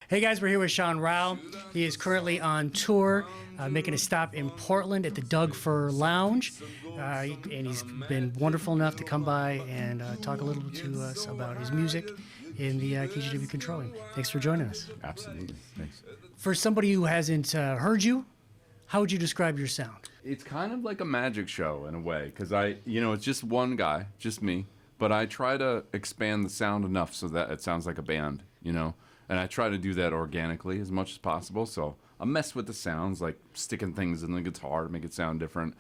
Hey guys, we're here with Sean Rowe. He is currently on tour, making a stop in Portland at the Doug Fir Lounge. And he's been wonderful enough to come by and talk a little to us about his music in the KGW Control Room. Thanks for joining us. Absolutely. Thanks. For somebody who hasn't heard you, how would you describe your sound? It's kind of like a magic show in a way, because it's just one guy, just me, but I try to expand the sound enough so that it sounds like a band, and I try to do that organically as much as possible. So I mess with the sounds, like sticking things in the guitar to make it sound different.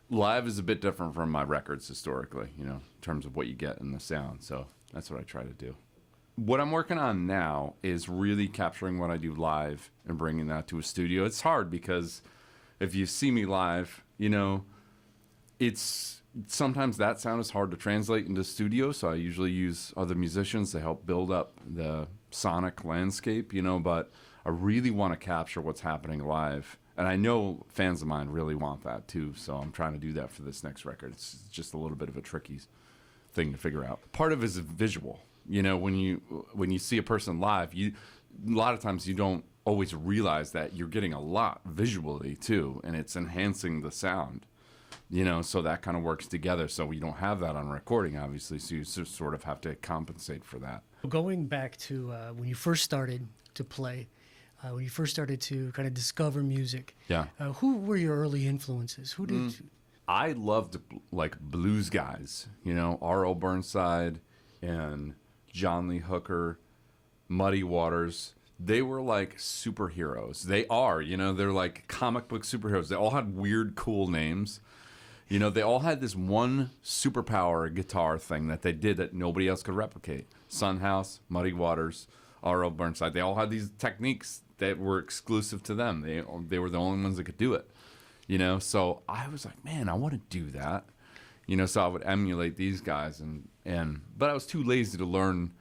Live is a bit different from my records historically, in terms of what you get in the sound. So that's what I try to do. What I'm working on now is really capturing what I do live and bringing that to a studio. It's hard because if you see me live, it's sometimes that sound is hard to translate into studio. So I usually use other musicians to help build up the sonic landscape, but I really want to capture what's happening live. And I know fans of mine really want that too. So I'm trying to do that for this next record. It's just a little bit of a tricky thing to figure out. Part of it is visual. When you see a person live, a lot of times you don't always realize that you're getting a lot visually too, and it's enhancing the sound. So that kind of works together. So we don't have that on recording, obviously. So you sort of have to compensate for that. Going back to when you first started to play, when you first started to kind of discover music, who were your early influences? Who did I loved like blues guys, R.L. Burnside and John Lee Hooker, Muddy Waters. They were like superheroes. They are, they're like comic book superheroes. They all had weird, cool names. They all had this one superpower guitar thing that they did that nobody else could replicate. Sunhouse, Muddy Waters, R.L. Burnside. They all had these techniques that were exclusive to them. They were the only ones that could do it. So I was like, man, I want to do that. So I would emulate these guys, but I was too lazy to learn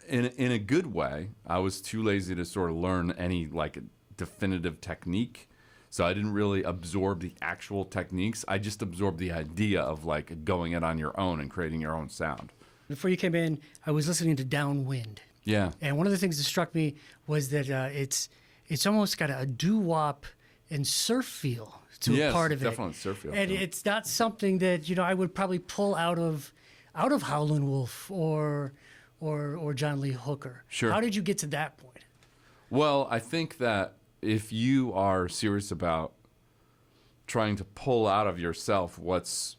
in a good way. I was too lazy to sort of learn any like definitive technique. So I didn't really absorb the actual techniques. I just absorbed the idea of like going it on your own and creating your own sound. Before you came in, I was listening to Downwind. Yeah. And one of the things that struck me was that it's almost got a doo-wop and surf feel to a part of it. Definitely surf feel. And it's not something that I would probably pull out of Howlin' Wolf or John Lee Hooker. Sure. How did you get to that point? Well, I think that if you are serious about trying to pull out of yourself what's,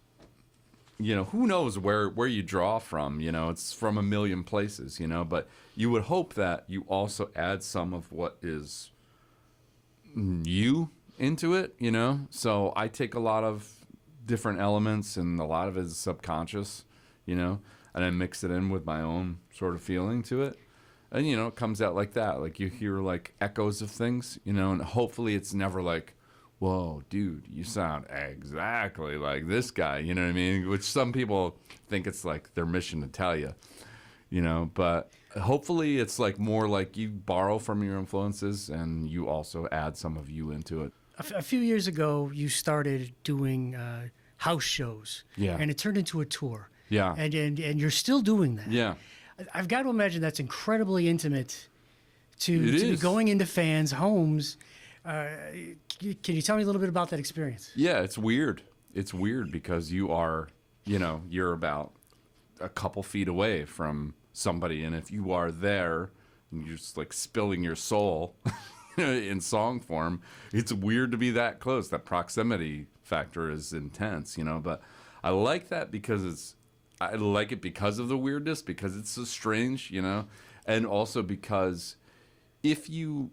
who knows where you draw from, it's from a million places, but you would hope that you also add some of what is you into it, So I take a lot of different elements and a lot of it is subconscious, and I mix it in with my own sort of feeling to it. And, it comes out like that. Like you hear like echoes of things, and hopefully it's never like, whoa, dude, you sound exactly like this guy, you know what I mean? Which some people think it's like their mission to tell you, but hopefully it's like more like you borrow from your influences and you also add some of you into it. A few years ago, you started doing house shows. Yeah. And it turned into a tour. Yeah. And you're still doing that. Yeah. I've got to imagine that's incredibly intimate to be is. going into fans' homes. Can you tell me a little bit about that experience? Yeah, it's weird. It's weird because you are, you're about a couple feet away from somebody. And if you are there and you're just like spilling your soul in song form, it's weird to be that close. That proximity factor is intense, but I like that because I like it because of the weirdness, because it's so strange, and also because if you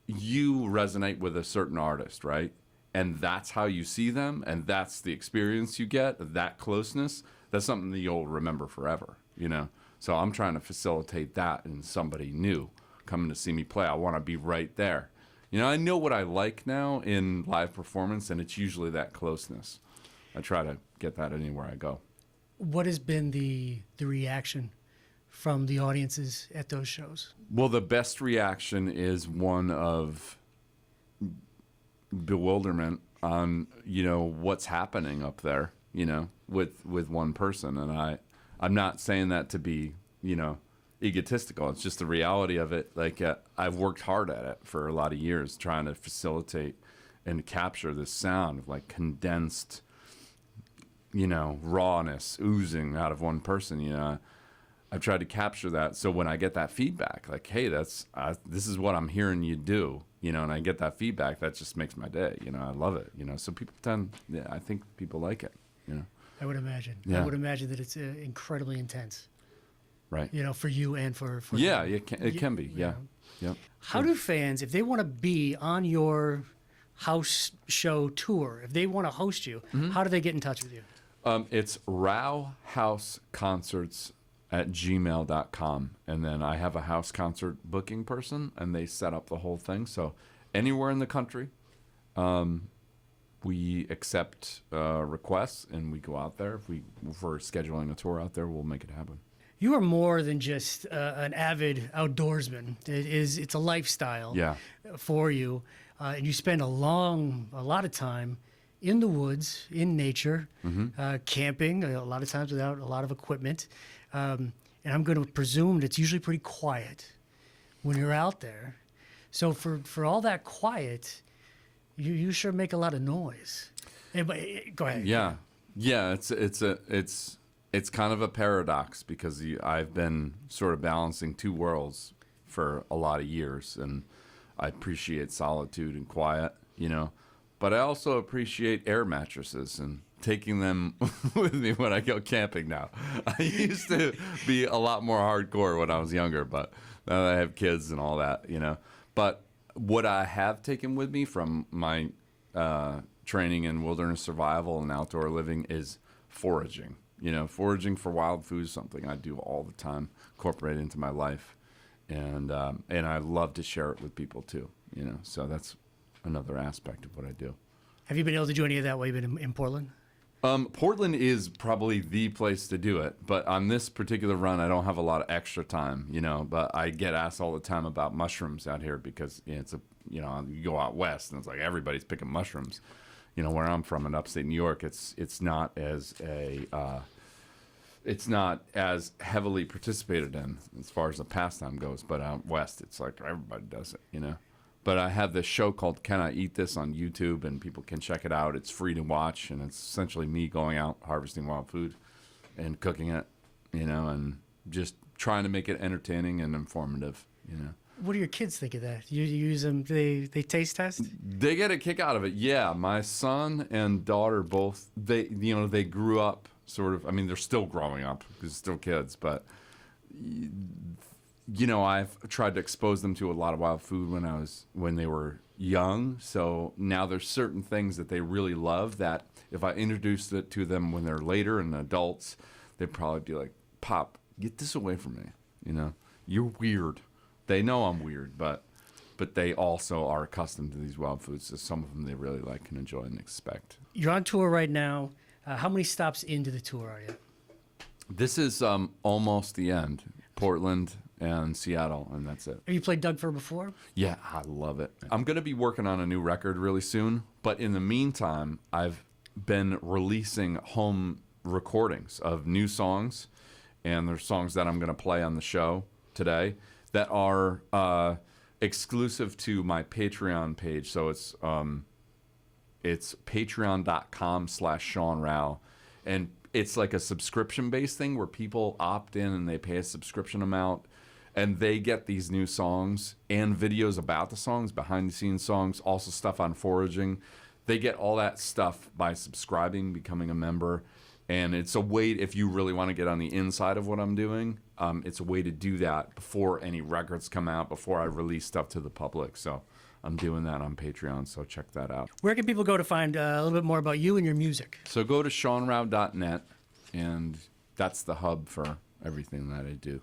resonate with a certain artist, right, and that's how you see them, and that's the experience you get, that closeness, that's something that you'll remember forever, So I'm trying to facilitate that in somebody new coming to see me play. I want to be right there. I know what I like now in live performance, and it's usually that closeness. I try to get that anywhere I go. What has been the reaction from the audiences at those shows? Well, the best reaction is one of bewilderment on, what's happening up there, with one person. And I'm not saying that to be, egotistical. It's just the reality of it. Like I've worked hard at it for a lot of years, trying to facilitate and capture this sound of like condensed, rawness oozing out of one person. I've tried to capture that. So when I get that feedback, like, hey, this is what I'm hearing you do, and I get that feedback, that just makes my day. I love it. So people I think people like it. I would imagine. Yeah. I would imagine that it's incredibly intense. Right. For you and for yeah, them. it can be. Yeah. Yep. How do fans, if they want to be on your house show tour, if they want to host you, how do they get in touch with you? It's rowhouseconcerts@gmail.com. And then I have a house concert booking person, and they set up the whole thing. So anywhere in the country, we accept requests, and we go out there. If we're scheduling a tour out there, we'll make it happen. You are more than just an avid outdoorsman. It's a lifestyle for you, and you spend a lot of time in the woods, in nature, camping, a lot of times without a lot of equipment. And I'm going to presume that it's usually pretty quiet when you're out there. So for all that quiet, you sure make a lot of noise. Go ahead. Yeah. It's kind of a paradox because I've been sort of balancing two worlds for a lot of years, and I appreciate solitude and quiet, but I also appreciate air mattresses and taking them with me when I go camping now. I used to be a lot more hardcore when I was younger, but now that I have kids and all that, But what I have taken with me from my training in wilderness survival and outdoor living is foraging. Foraging for wild food is something I do all the time, incorporate into my life, and I love to share it with people too. So that's another aspect of what I do. Have you been able to do any of that while you've been in Portland? Portland is probably the place to do it, but on this particular run, I don't have a lot of extra time, but I get asked all the time about mushrooms out here because it's you go out west and it's like everybody's picking mushrooms. Where I'm from in upstate New York, it's not as heavily participated in as far as the pastime goes, but out west, it's like everybody does it, But I have this show called Can I Eat This on YouTube, and people can check it out. It's free to watch, and it's essentially me going out harvesting wild food and cooking it, and just trying to make it entertaining and informative, What do your kids think of that? You use them, they taste test? They get a kick out of it. Yeah, my son and daughter both, they grew up sort of, they're still growing up because they're still kids, but I've tried to expose them to a lot of wild food when they were young. So now there's certain things that they really love that if I introduced it to them when they're later and adults, they'd probably be like, "Pop, get this away from me. You're weird." They know I'm weird, but they also are accustomed to these wild foods. So some of them they really like and enjoy and expect. You're on tour right now. How many stops into the tour are you? This is almost the end. Portland and Seattle, and that's it. Have you played Doug Fir before? Yeah, I love it. I'm going to be working on a new record really soon, but in the meantime, I've been releasing home recordings of new songs, and there's songs that I'm going to play on the show today that are exclusive to my Patreon page. So it's patreon.com/Sean Rowe, and it's like a subscription-based thing where people opt in and they pay a subscription amount, and they get these new songs and videos about the songs, behind-the-scenes songs, also stuff on foraging. They get all that stuff by subscribing, becoming a member, and it's a way, if you really want to get on the inside of what I'm doing, it's a way to do that before any records come out, before I release stuff to the public. So I'm doing that on Patreon, so check that out. Where can people go to find a little bit more about you and your music? So go to SeanRowe.net, and that's the hub for everything that I do.